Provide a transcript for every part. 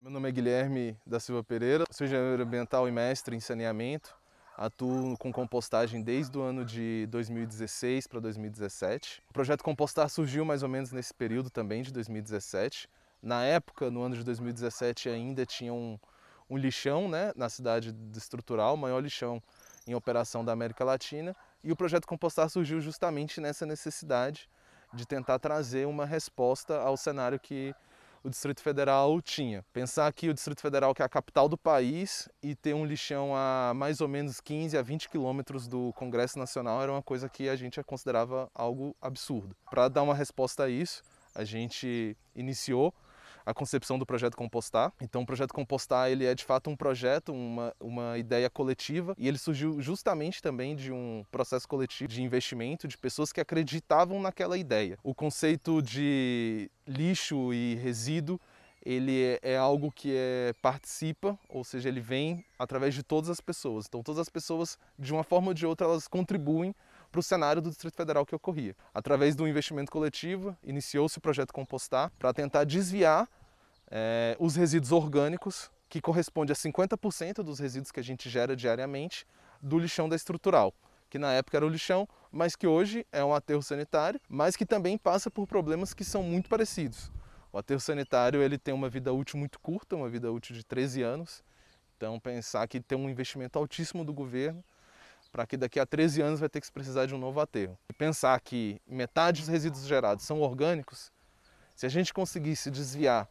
Meu nome é Guilherme da Silva Pereira, sou engenheiro ambiental e mestre em saneamento. Atuo com compostagem desde o ano de 2016 para 2017. O projeto Compostar surgiu mais ou menos nesse período também, de 2017. Na época, no ano de 2017, ainda tinha um lixão, né, na cidade de Estrutural, o maior lixão em operação da América Latina. E o projeto Compostar surgiu justamente nessa necessidade de tentar trazer uma resposta ao cenário que o Distrito Federal tinha. Pensar que o Distrito Federal, que é a capital do país, e ter um lixão a mais ou menos 15 a 20 quilômetros do Congresso Nacional era uma coisa que a gente considerava algo absurdo. Para dar uma resposta a isso, a gente iniciou a concepção do projeto Compostar. Então o projeto Compostar ele é de fato um projeto, uma ideia coletiva, e ele surgiu justamente também de um processo coletivo de investimento de pessoas que acreditavam naquela ideia. O conceito de lixo e resíduo ele é algo que participa, ou seja, ele vem através de todas as pessoas. Então todas as pessoas, de uma forma ou de outra, elas contribuem para o cenário do Distrito Federal que ocorria. Através do investimento coletivo, iniciou-se o projeto Compostar para tentar desviar os resíduos orgânicos, que corresponde a 50% dos resíduos que a gente gera diariamente, do lixão da Estrutural, que na época era o lixão, mas que hoje é um aterro sanitário, mas que também passa por problemas que são muito parecidos. O aterro sanitário ele tem uma vida útil muito curta, uma vida útil de 13 anos, então pensar que tem um investimento altíssimo do governo para que daqui a 13 anos vai ter que se precisar de um novo aterro. E pensar que metade dos resíduos gerados são orgânicos, se a gente conseguisse desviar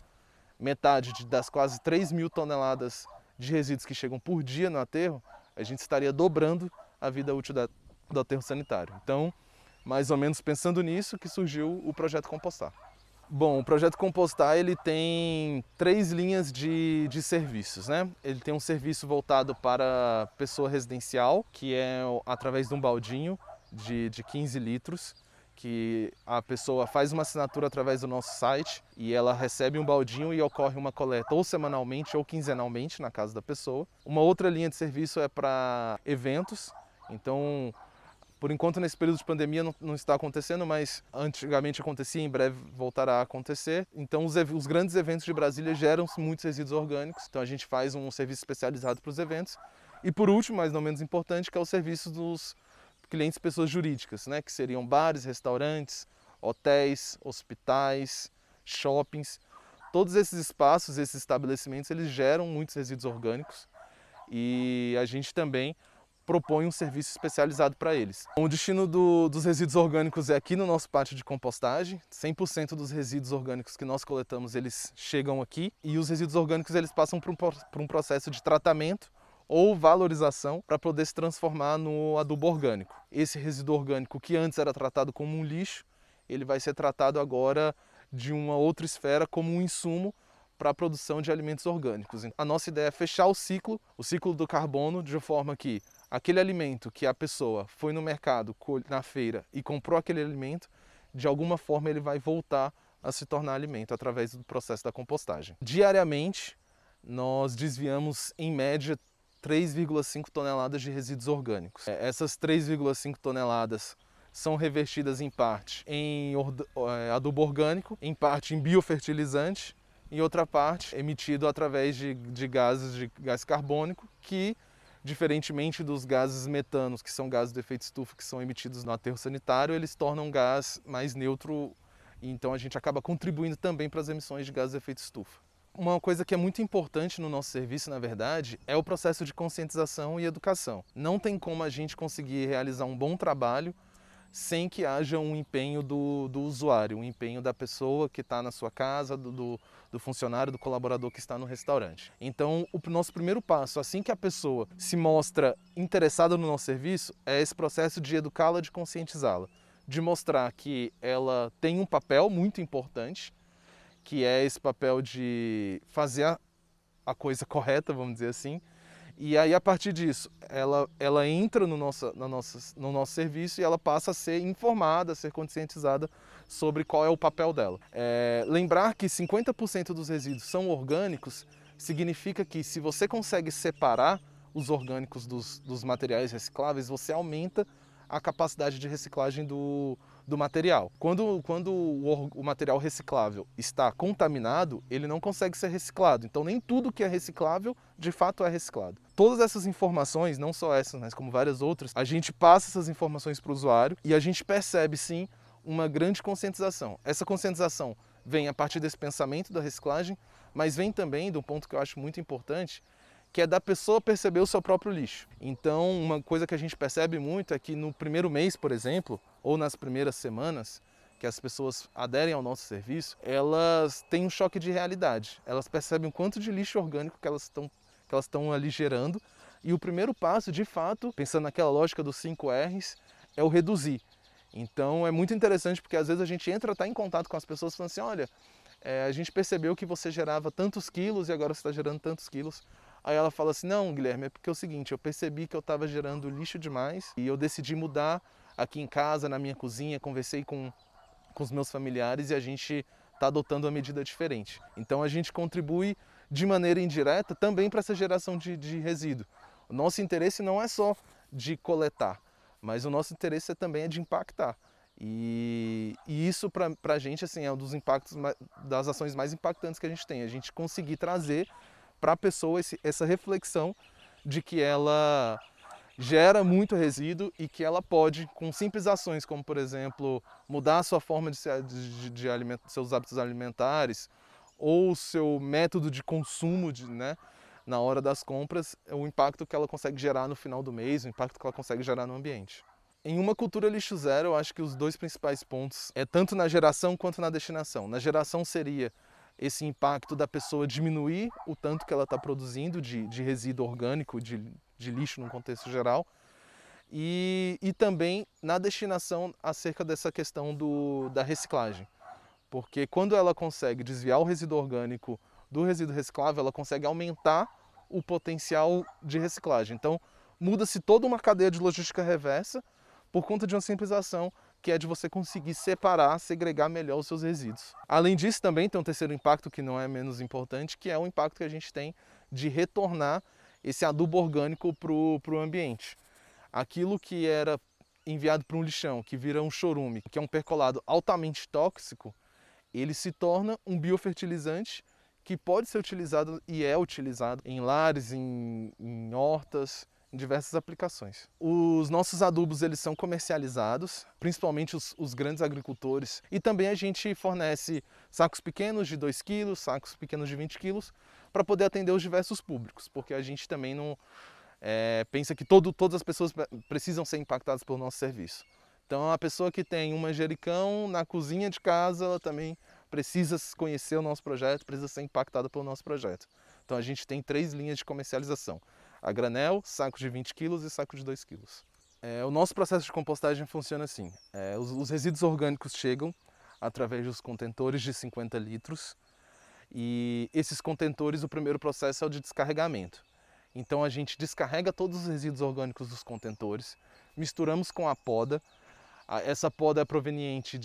metade das quase 3.000 toneladas de resíduos que chegam por dia no aterro, a gente estaria dobrando a vida útil do aterro sanitário. Então, mais ou menos pensando nisso que surgiu o projeto Compostar. Bom, o projeto Compostar ele tem 3 linhas de serviços, né? Ele tem um serviço voltado para pessoa residencial, que é através de um baldinho de 15 litros, que a pessoa faz uma assinatura através do nosso site e ela recebe um baldinho e ocorre uma coleta ou semanalmente ou quinzenalmente na casa da pessoa. Uma outra linha de serviço é para eventos, então por enquanto, nesse período de pandemia não está acontecendo, mas antigamente acontecia, em breve voltará a acontecer. Então, os grandes eventos de Brasília geram muitos resíduos orgânicos, então a gente faz um serviço especializado para os eventos. E por último, mas não menos importante, que é o serviço dos clientes pessoas jurídicas, né? Que seriam bares, restaurantes, hotéis, hospitais, shoppings. Todos esses espaços, esses estabelecimentos, eles geram muitos resíduos orgânicos e a gente também propõe um serviço especializado para eles. O destino dos resíduos orgânicos é aqui no nosso pátio de compostagem. 100% dos resíduos orgânicos que nós coletamos, eles chegam aqui, e os resíduos orgânicos eles passam por um processo de tratamento ou valorização para poder se transformar no adubo orgânico. Esse resíduo orgânico que antes era tratado como um lixo, ele vai ser tratado agora de uma outra esfera como um insumo para a produção de alimentos orgânicos. A nossa ideia é fechar o ciclo do carbono, de forma que aquele alimento que a pessoa foi no mercado, na feira e comprou aquele alimento, de alguma forma ele vai voltar a se tornar alimento através do processo da compostagem. Diariamente, nós desviamos em média 3,5 toneladas de resíduos orgânicos. Essas 3,5 toneladas são revertidas em parte em adubo orgânico, em parte em biofertilizante, em outra parte emitido através de gás carbônico, que, diferentemente dos gases metanos, que são gases de efeito estufa, que são emitidos no aterro sanitário, eles tornam um gás mais neutro, e então a gente acaba contribuindo também para as emissões de gases de efeito estufa. Uma coisa que é muito importante no nosso serviço, na verdade, é o processo de conscientização e educação. Não tem como a gente conseguir realizar um bom trabalho sem que haja um empenho do usuário, um empenho da pessoa que está na sua casa, do funcionário, do colaborador que está no restaurante. Então, o nosso primeiro passo, assim que a pessoa se mostra interessada no nosso serviço, é esse processo de educá-la, de conscientizá-la, de mostrar que ela tem um papel muito importante, que é esse papel de fazer a coisa correta, vamos dizer assim. E aí, a partir disso, ela entra no nosso serviço e ela passa a ser informada, a ser conscientizada sobre qual é o papel dela. Lembrar que 50% dos resíduos são orgânicos significa que, se você consegue separar os orgânicos dos materiais recicláveis, você aumenta a capacidade de reciclagem do material. Quando o material reciclável está contaminado, ele não consegue ser reciclado. Então nem tudo que é reciclável, de fato é reciclado. Todas essas informações, não só essas, mas como várias outras, a gente passa essas informações para o usuário e a gente percebe sim uma grande conscientização. Essa conscientização vem a partir desse pensamento da reciclagem, mas vem também de um ponto que eu acho muito importante, que é da pessoa perceber o seu próprio lixo. Então, uma coisa que a gente percebe muito é que no primeiro mês, por exemplo, ou nas primeiras semanas que as pessoas aderem ao nosso serviço, elas têm um choque de realidade. Elas percebem o quanto de lixo orgânico que elas estão ali gerando. E o primeiro passo, de fato, pensando naquela lógica dos 5 R's, é o reduzir. Então, é muito interessante porque às vezes a gente entra até em contato com as pessoas falando assim, olha, a gente percebeu que você gerava tantos quilos e agora você está gerando tantos quilos. Aí ela fala assim, não, Guilherme, é porque é o seguinte, eu percebi que eu estava gerando lixo demais e eu decidi mudar aqui em casa, na minha cozinha, conversei com os meus familiares e a gente está adotando uma medida diferente. Então a gente contribui de maneira indireta também para essa geração de resíduo. O nosso interesse não é só de coletar, mas o nosso interesse também é de impactar. E isso para a gente assim, é um dos impactos, das ações mais impactantes que a gente tem, a gente conseguir trazer para a pessoa essa reflexão de que ela gera muito resíduo e que ela pode, com simples ações, como por exemplo, mudar a sua forma de alimentar, seus hábitos alimentares ou o seu método de consumo, né, na hora das compras, o impacto que ela consegue gerar no final do mês, o impacto que ela consegue gerar no ambiente. Em uma cultura lixo zero, eu acho que os dois principais pontos é tanto na geração quanto na destinação. Na geração seria esse impacto da pessoa diminuir o tanto que ela está produzindo de resíduo orgânico, de lixo no contexto geral, e também na destinação acerca dessa questão da reciclagem. Porque quando ela consegue desviar o resíduo orgânico do resíduo reciclável, ela consegue aumentar o potencial de reciclagem. Então, muda-se toda uma cadeia de logística reversa por conta de uma simples ação, que é de você conseguir separar, segregar melhor os seus resíduos. Além disso, também tem um terceiro impacto que não é menos importante, que é o impacto que a gente tem de retornar esse adubo orgânico para o ambiente. Aquilo que era enviado para um lixão, que vira um chorume, que é um percolado altamente tóxico, ele se torna um biofertilizante que pode ser utilizado e é utilizado em lares, em hortas, em diversas aplicações. Os nossos adubos eles são comercializados, principalmente os grandes agricultores, e também a gente fornece sacos pequenos de 2 kg, sacos pequenos de 20 kg, para poder atender os diversos públicos, porque a gente também não pensa que todas as pessoas precisam ser impactadas pelo nosso serviço. Então a pessoa que tem um manjericão na cozinha de casa, ela também precisa conhecer o nosso projeto, precisa ser impactada pelo nosso projeto. Então a gente tem 3 linhas de comercialização: a granel, saco de 20 kg e saco de 2 kg. O nosso processo de compostagem funciona assim: os resíduos orgânicos chegam através dos contentores de 50 litros e esses contentores, o primeiro processo é o de descarregamento. Então a gente descarrega todos os resíduos orgânicos dos contentores, misturamos com a poda. Essa poda é proveniente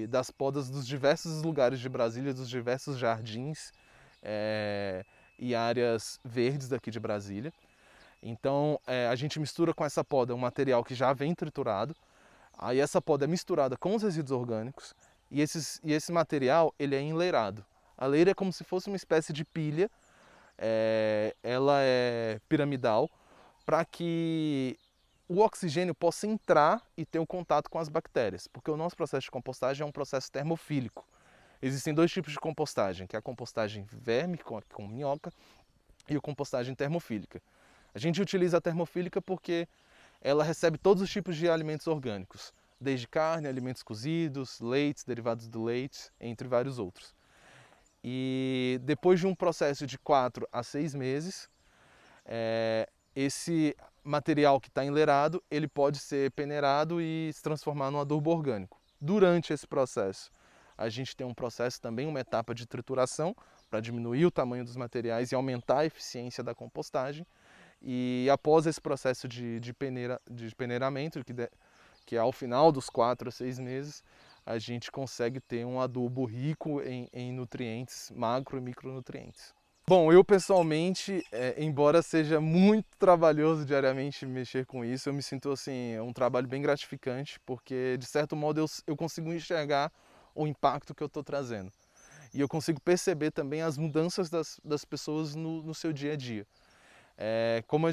das podas dos diversos lugares de Brasília, dos diversos jardins e áreas verdes daqui de Brasília. Então a gente mistura com essa poda um material que já vem triturado, aí essa poda é misturada com os resíduos orgânicos e esse material ele é enleirado. A leira é como se fosse uma espécie de pilha, ela é piramidal para que o oxigênio possa entrar e ter um contato com as bactérias, porque o nosso processo de compostagem é um processo termofílico. Existem 2 tipos de compostagem, que é a compostagem verme, com minhoca, e a compostagem termofílica. A gente utiliza a termofílica porque ela recebe todos os tipos de alimentos orgânicos, desde carne, alimentos cozidos, leites, derivados do leite, entre vários outros. E depois de um processo de 4 a 6 meses, esse material que está enleirado, ele pode ser peneirado e se transformar num adubo orgânico. Durante esse processo, a gente tem um processo também, uma etapa de trituração, para diminuir o tamanho dos materiais e aumentar a eficiência da compostagem. E após esse processo de peneiramento, que é ao final dos 4 a 6 meses, a gente consegue ter um adubo rico em nutrientes, macro e micronutrientes. Bom, eu pessoalmente, embora seja muito trabalhoso diariamente mexer com isso, eu me sinto assim, é um trabalho bem gratificante, porque de certo modo eu consigo enxergar o impacto que eu estou trazendo. E eu consigo perceber também as mudanças das pessoas no seu dia a dia. Como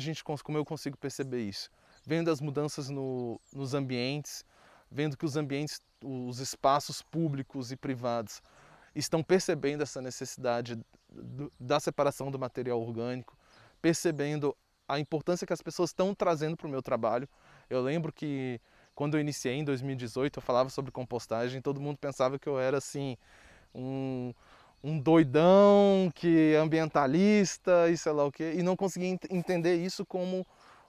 eu consigo perceber isso? Vendo as mudanças nos ambientes, vendo que os ambientes, os espaços públicos e privados estão percebendo essa necessidade da separação do material orgânico, percebendo a importância que as pessoas estão trazendo para o meu trabalho. Eu lembro que quando eu iniciei em 2018, eu falava sobre compostagem, todo mundo pensava que eu era assim, um, um doidão que é ambientalista e sei lá o quê, e não conseguia entender isso como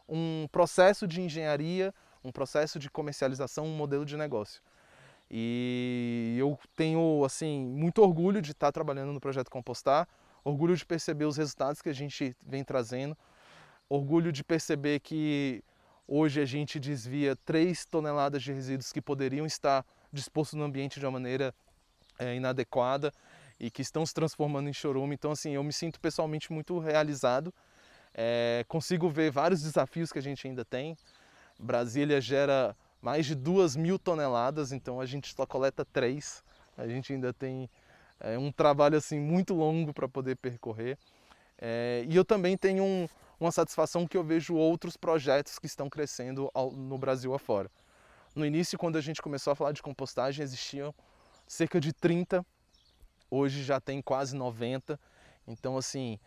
um processo de engenharia, um processo de comercialização, um modelo de negócio. E eu tenho assim muito orgulho de estar trabalhando no projeto Compostar, orgulho de perceber os resultados que a gente vem trazendo, orgulho de perceber que hoje a gente desvia 3 toneladas de resíduos que poderiam estar dispostos no ambiente de uma maneira inadequada e que estão se transformando em chorume. Então assim, eu me sinto pessoalmente muito realizado. Consigo ver vários desafios que a gente ainda tem. Brasília gera mais de 2.000 toneladas, então a gente só coleta 3. A gente ainda tem um trabalho assim muito longo para poder percorrer. E eu também tenho uma satisfação que eu vejo outros projetos que estão crescendo no Brasil afora. No início, quando a gente começou a falar de compostagem, existiam cerca de 30, hoje já tem quase 90. Então, assim,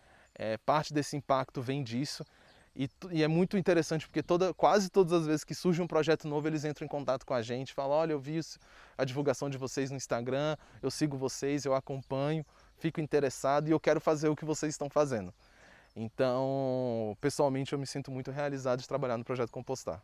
parte desse impacto vem disso. E é muito interessante porque quase todas as vezes que surge um projeto novo, eles entram em contato com a gente, falam, olha, eu vi a divulgação de vocês no Instagram, eu sigo vocês, eu acompanho, fico interessado e eu quero fazer o que vocês estão fazendo. Então, pessoalmente, eu me sinto muito realizado de trabalhar no Projeto Compostar.